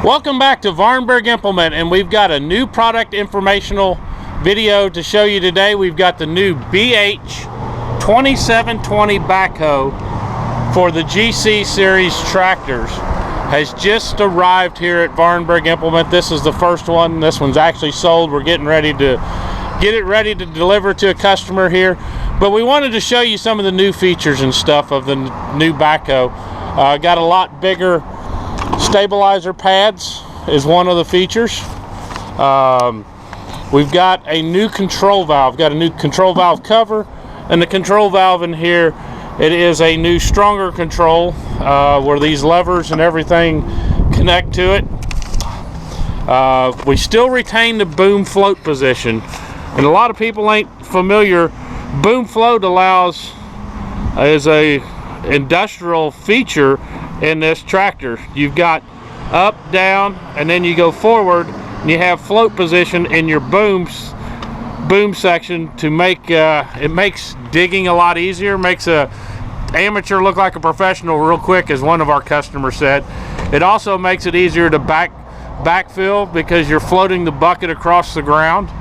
Welcome back to Vahrenberg Implement, and we've got a new product informational video to show you today. We've got the new BH2720 Backhoe for the GC series tractors. Has just arrived here at Vahrenberg Implement. This is the first one. This one's actually sold. We're getting ready to get it ready to deliver to a customer here. But we wanted to show you some of the new features and stuff of the new Backhoe. Got a lot bigger stabilizer pads is one of the features. We've got a new control valve. Got a new control valve cover, and the control valve in here, it is a new stronger control where these levers and everything connect to it. We still retain the boom float position, and a lot of people ain't familiar. Boom float is a industrial feature in this tractor. You've got up, down, and then you go forward, and you have float position in your boom section to make it makes digging a lot easier, makes a amateur look like a professional real quick, as one of our customers said. It also makes it easier to backfill because you're floating the bucket across the ground.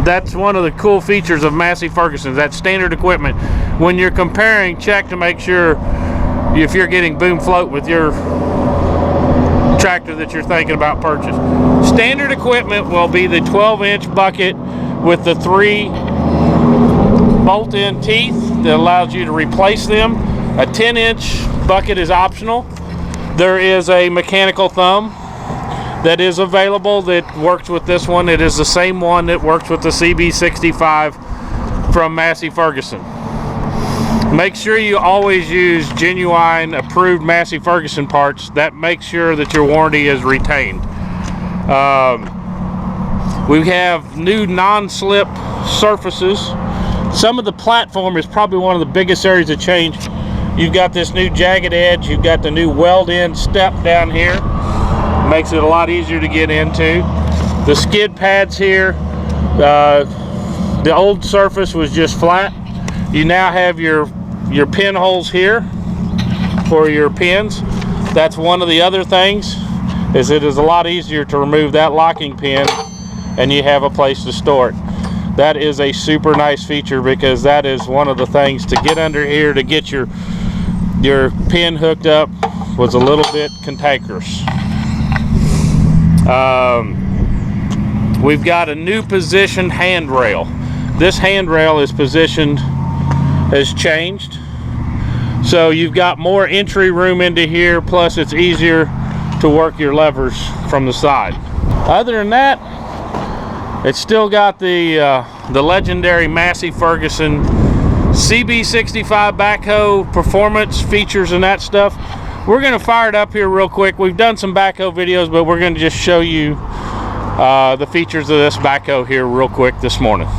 That's one of the cool features of Massey Ferguson, that standard equipment. When you're comparing, check to make sure if you're getting boom float with your tractor that you're thinking about purchase. Standard equipment will be the 12-inch bucket with the 3 bolt-in teeth that allows you to replace them. A 10-inch bucket is optional. There is a mechanical thumb that is available that works with this one. It is the same one that works with the CB65 from Massey Ferguson. Make sure you always use genuine approved Massey Ferguson parts. That makes sure that your warranty is retained. We have new non-slip surfaces. Some of the platform is probably one of the biggest areas of change. You've got this new jagged edge. You've got the new weld-in step down here. Makes it a lot easier to get into. The skid pads here, the old surface was just flat. You now have your pin holes here for your pins. That's one of the other things, is it is a lot easier to remove that locking pin and you have a place to store it. That is a super nice feature, because that is one of the things to get under here to get your pin hooked up was a little bit cantankerous. We've got a new positioned handrail. This handrail is positioned, has changed, so you've got more entry room into here, plus it's easier to work your levers from the side. Other than that, it's still got the legendary Massey Ferguson CB65 backhoe performance features and that stuff. We're going to fire it up here real quick. We've done some backhoe videos, but we're going to just show you the features of this backhoe here real quick this morning.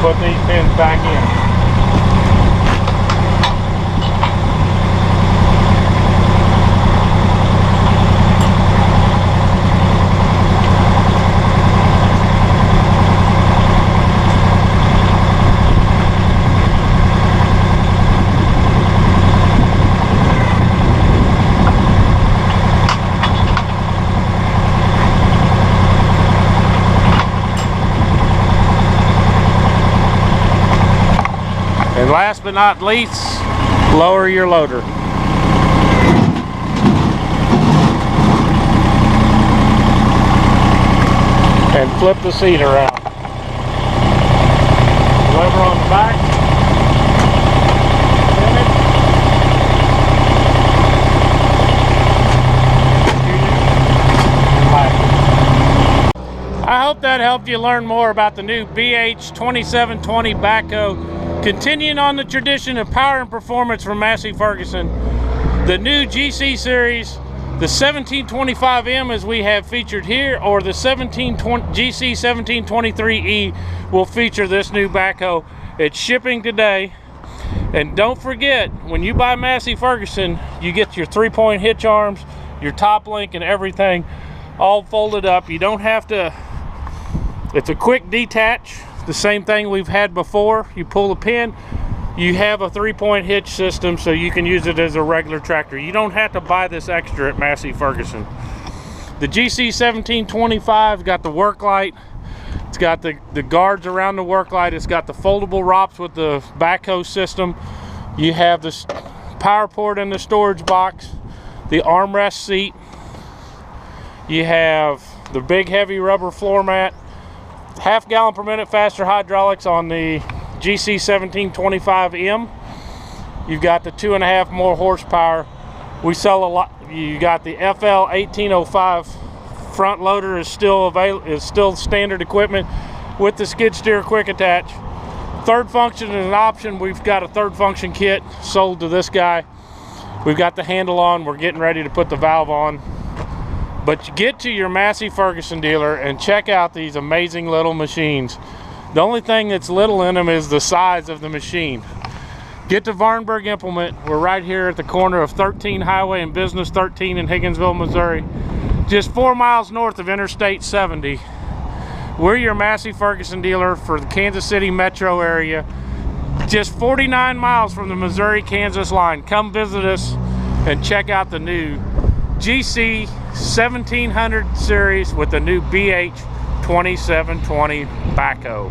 put these pins back in. And last but not least, lower your loader. And flip the seat around. Lever on the back. I hope that helped you learn more about the new BH2720 Backhoe. Continuing on the tradition of power and performance from Massey Ferguson, the new GC series, the 1725M as we have featured here, or the GC1723E will feature this new backhoe. It's shipping today. And don't forget, when you buy Massey Ferguson, you get your 3-point hitch arms, your top link and everything all folded up. You don't have to, it's a quick detach. The same thing we've had before. You pull the pin, you have a 3-point hitch system, so you can use it as a regular tractor. You don't have to buy this extra at Massey Ferguson. The GC1725 got the work light. It's got the guards around the work light. It's got the foldable ROPS with the backhoe system. You have the power port in the storage box, the armrest seat. You have the big heavy rubber floor mat. Half gallon per minute faster hydraulics on the GC1725M. You've got the 2.5 more horsepower. We sell a lot. You got the FL 1805 front loader is still available, is still standard equipment with the skid steer quick attach. Third function is an option. We've got a third function kit sold to this guy. We've got the handle on. We're getting ready to put the valve on. But you get to your Massey Ferguson dealer and check out these amazing little machines. The only thing that's little in them is the size of the machine. Get to Vahrenberg Implement. We're right here at the corner of 13 Highway and Business 13 in Higginsville, Missouri. Just 4 miles north of Interstate 70. We're your Massey Ferguson dealer for the Kansas City metro area. Just 49 miles from the Missouri-Kansas line. Come visit us and check out the new GC 1700 series with the new BH2720 Backhoe.